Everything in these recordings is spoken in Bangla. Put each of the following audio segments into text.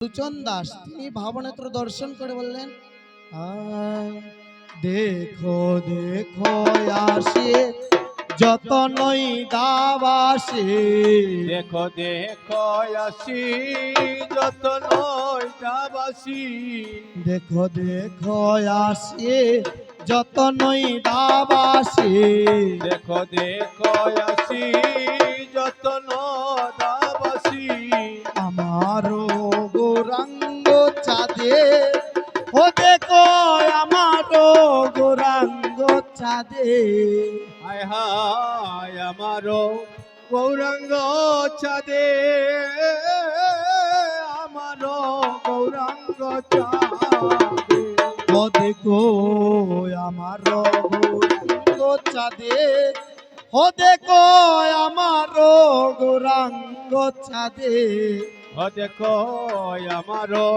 লোচন দাস তিনি ভাবনেত্র দর্শন করে বললেন, দেখো দেখো আসে যতনই দাবাসে, দেখো দেখো আসি যতনই দাবাসি, দেখো দেখো আসে যতনই দাবাসে, দেখো দেখো আসি যতন দাবাসি। আমারও গৌরাঙ্গ চাঁদে, ও দেখো আমারও গৌরাঙ্গ চাঁদে, হায় হায় আমারও গৌরাঙ্গ চাঁদে, আমারও গৌরাঙ্গ চাঁদে। ও দেখো আমারও গৌরাঙ্গ চাঁদে, ও দেখো আমারও গৌরাঙ্গ চাঁদে, ও দেখো আমারও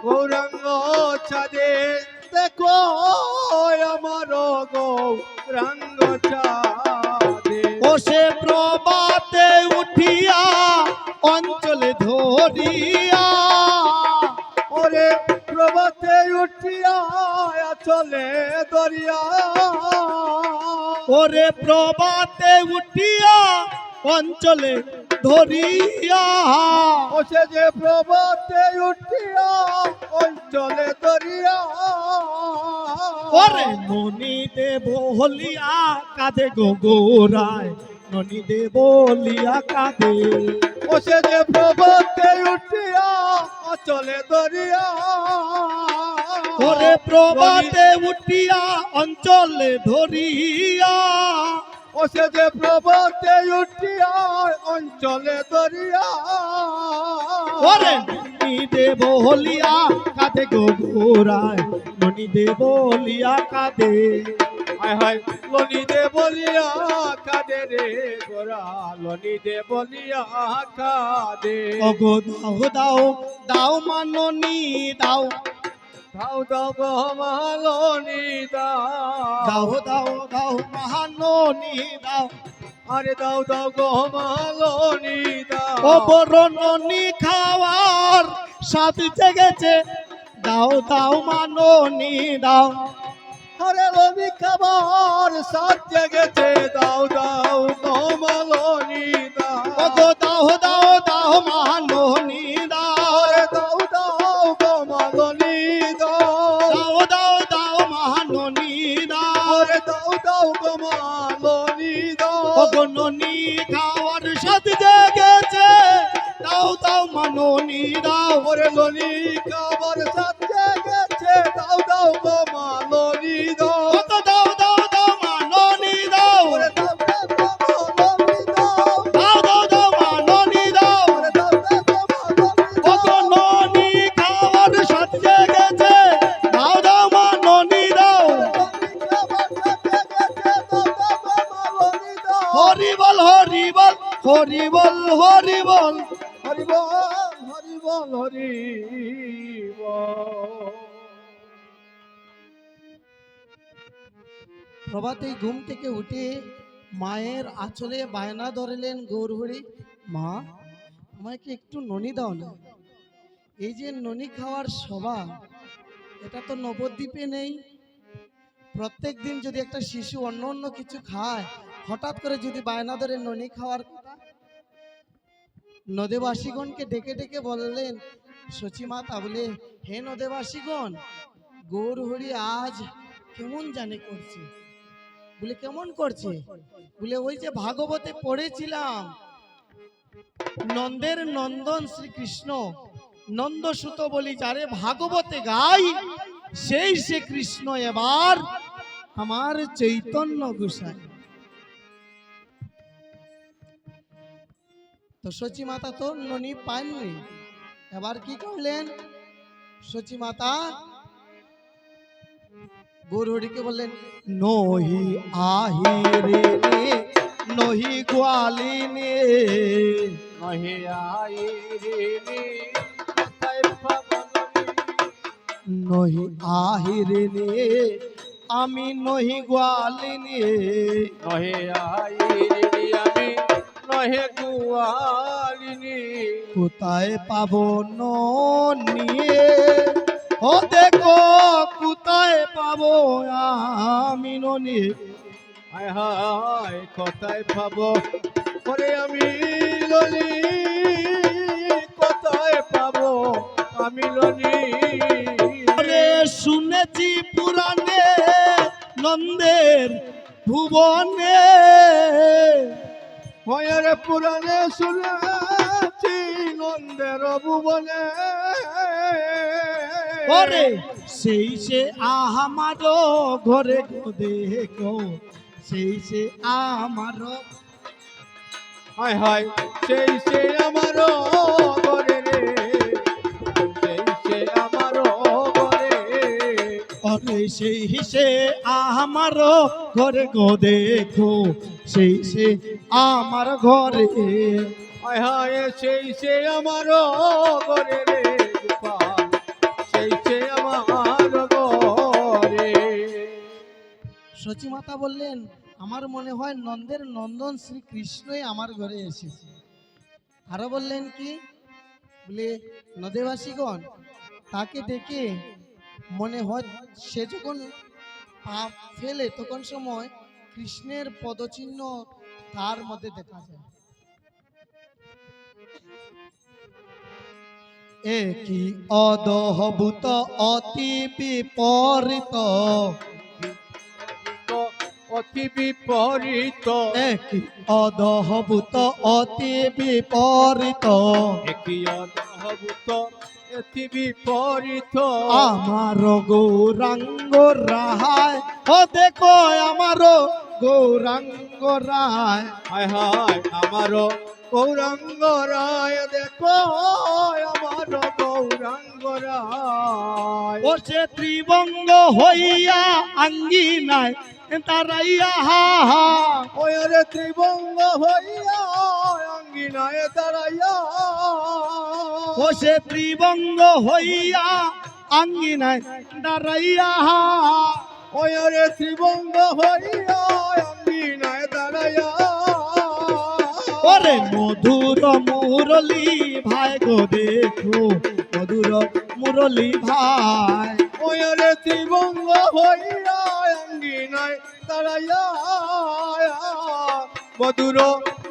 গৌরাঙ্গ চাঁদে, দেখো আমারও গৌরাঙ্গ চাঁদে। ও সে প্রভাতে উঠিয়া অঞ্চলে ধরিয়া, ওরে প্রভাতে উঠিয়া চলে দরিয়া, ওরে প্রভাতে উঠিয়া অঞ্চলে ধরিয়া, ও সে যে প্রভাতে উঠিয়া অঞ্চলে দরিয়া, ওরে ননি দেব হলিয়া কাঁদে গো গোরায়, ননি দেব হলিয়া কাঁদে, ও সে যে প্রভাতে উঠিয়া চলে দরিয়া, ওরে প্রভাতে উঠিয়া অঞ্চলে ধরিয়া, ও সে যে প্রভাতে উঠিয়া অঞ্চলে দরিয়া, ওরে ননি দেব হলিয়া কাঁদে গো গোরায়, ননি দেব হলিয়া কাঁদে, হায় হায় লনি দে বলিয়া কাঁদে রে গোরা, লনি দে বলিয়া কাঁদে। ওগো দাও দাও দাও মাননি দাও, দাও দাও গো মালনি দাও, দাও দাও দাও মহাননি দাও, আরে দাও দাও গো মালনি দাও, ও বরণনি খাওয়ার স্বাদ জেগেছে, দাও দাও মাননি দাও, আরে লনি খাবার সাথ জেগেছে, দাও দাও গো মালনি দাও, ওগো দাও দাও দাও মাননি দাও, আরে দাও দাও গো মালনি দাও, দাও দাও দাও মাননি দাও, আরে দাও দাও গো মালনি দাও, ওগো ননি খাওয়ার স্বাদ জেগেছে, দাও দাও মাননি দাও, ওরে লনি খাবার সাথ জেগেছে, দাও দাও গো মালনি দাও, কত দাও দাও দাও মাননি দাও, ওরে দাও দাও গো মালনি দাও, দাও দাও দাও মাননি দাও, ওরে দাও দাও গো মালনি কত ননি খাওয়ার স্বাদ জেগেছে, দাও দাও মাননি দাও, হরি বল হরি বল হরি বল হরি বল, হরি বল হরি বল হরি বল। প্রভাতেই ঘুম থেকে উঠে মায়ের আঁচলে বায়না ধরলেন গৌরহরি, মা আমাকে একটু ননি দাও না, এই যে ননি খাওয়ার স্বভাব এটা তো নবদ্বীপে নেই, প্রত্যেক দিন যদি একটা শিশু অন্য অন্য কিছু খায়, হঠাৎ করে যদি বায়না ধরে ননি খাওয়ার কথা, নদেবাসীগণকে ডেকে ডেকে বললেন সচিমাতা বলে, হে নদেবাসীগণ, গৌরহরি আজ কেমন জানে করছে, বলে কেমন করছে, বলে ওই যে ভাগবতে পড়েছিলাম, নন্দের নন্দন শ্রীকৃষ্ণ নন্দসুত বলি যারে ভাগবতে গাই, সেই সে কৃষ্ণ এবার আমার চৈতন্য গোসাই। তো সচি মাতা তো ননি পাননি, এবার কি করলেন, সচি মাতা গৌরহরিকে বললেন, নহি আহিরে নে নহি গোয়ালিনে, নহি আইরিনি তাই পাবনি, নহি আহিরে নে আমি নহি গোয়ালিনে, নহি আইরিনি আমি নহে গুয়ালিনী, কোথায় পাবো নিয়ে, ও দেখো কোথায় পাবো আমি ননি। হায় হায় কোথায় পাবো ওরে আমি লনি, কোথায় পাবো আমি লনি। ওরে শুনেছি পুরাণে নন্দের ভুবনে, ভয়ের পুরাণে শুনেছি নন্দের ভুবনে। ওরে সেই সে আমারও ঘরে গো দেখো, সেই সে আমারও। হায় হায় সেই সে আমারও ঘরে রে, সেই সে আমারও ঘরে। ওরে সেই সে আমারও ঘরে গো দেখো, সেই সে আমার ঘরে। হায় হায় সেই সে আমারও ঘরে রে গোপাল, সেই সে আমার ঘরে। সচি মাতা বললেন, আমার মনে হয় নন্দের নন্দন শ্রীকৃষ্ণই আমার ঘরে এসেছে। আরো বললেন কি বলে, নদেবাসীগণ তাকে দেখে মনে হয় সে যখন পাপ ফেলে তখন সময় কৃষ্ণের পদচিহ্ন তার মধ্যে দেখা যায়। একই অদহভূত অতি বিপরীত, অতি বিপরীত, একই অদহভূত অতি বিপরীত, একই অদ্ভুত অতি বিপরীত। আমার গৌরাঙ্গ রায়, ও দেখো আমার গৌরাঙ্গ রায়। হায় হায় আমারও গৌরাঙ্গ রায়, দেখো আমার গৌরাঙ্গ রায়। ও সে ত্রিবঙ্গ হইয়া আঙ্গিনায় তারাইয়া হা হা, ওরে ত্রিবঙ্গ হইয়া অঙ্গিনায় দাঁড়াইয়া। ও সে ত্রিবঙ্গ হইয়া আঙ্গিনায় দাঁড়াইয়া হা, ওরে ত্রিবঙ্গ হইয়া অঙ্গিনায় দাঁড়াইয়া। ওরে মধুর মুরলী ভাই গো দেখো, মধুর মুরলী ভাই। ওরে ত্রিবঙ্গ হইয়া অঙ্গিনায় দাঁড়াইয়া। মধুর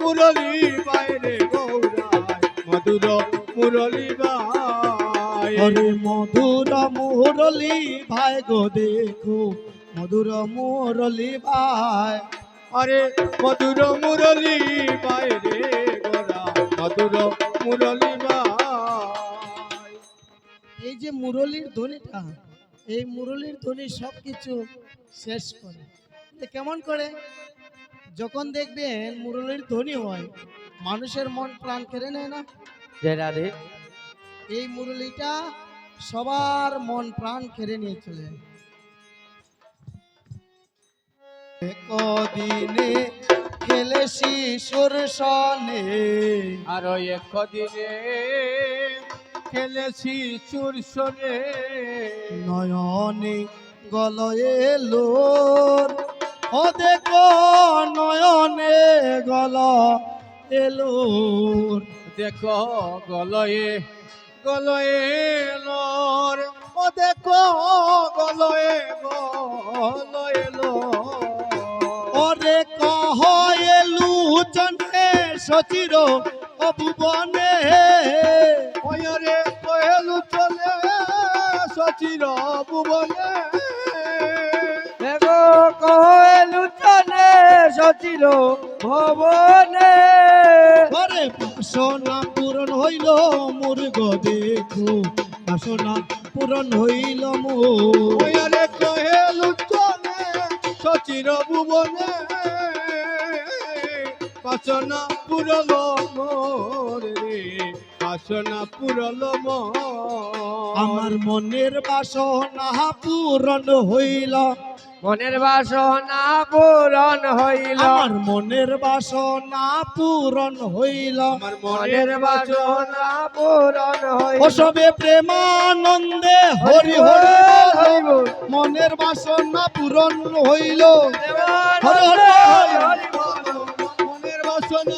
মুরলী বাইরে গৌরায়, মধুর মুরলী বাই। ওরে মধুর মুরলী ভাই গো দেখো, মধুর মুরলী ভাই। আরে মধুর মুরলী বাইরে গোরা, মধুর মুরলী বাই। এই যে মুরলীর ধ্বনিটা, এই মুরলীর ধ্বনি সবকিছু শেষ করে। কেমন করে? যখন দেখবেন মুরলীর ধ্বনি হয়, মানুষের মন প্রাণ কেড়ে নেয় না? এই মুরলীটা সবার মন প্রাণ কেড়ে নিয়ে চলে যায়। কদিনে খেলে শিশুর সনে, আরো একদিনে খেলেছি চুর শোনে। নয়নে গলয়ে লোর, ও দেখো নয়নে গল এলোর। দেখো গলয়ে গলয়ে লোর, ও দেখো গলয়ে গলয়ে লোর। ওরে কহ এলু চন্দ্রে সচির অভুবনে, ওরে কহেলু চলে সচির ভুবনে। দেখো কহেলু চলে সচির ভবনে। ওরে বাসনা পূরণ হইল মোর গো দেখো, বাসনা পূরণ হইল মোর। ওরে কহেলু চলে সচির ভুবনে। বাসনা পুরল মোর রে, বাসনা পুরল মোর। আমার মনের বাসনা পূরণ হইল, মনের বাসনা পূরণ হইল। আমার মনের বাসনা পূরণ হইল। আমার মনের বাসনা পূরণ হইল। ওসবে প্রেমানন্দে হরি হরি বল, মনের বাসনা পূরণ হইল। হরি হরি বল। মনের বাসনা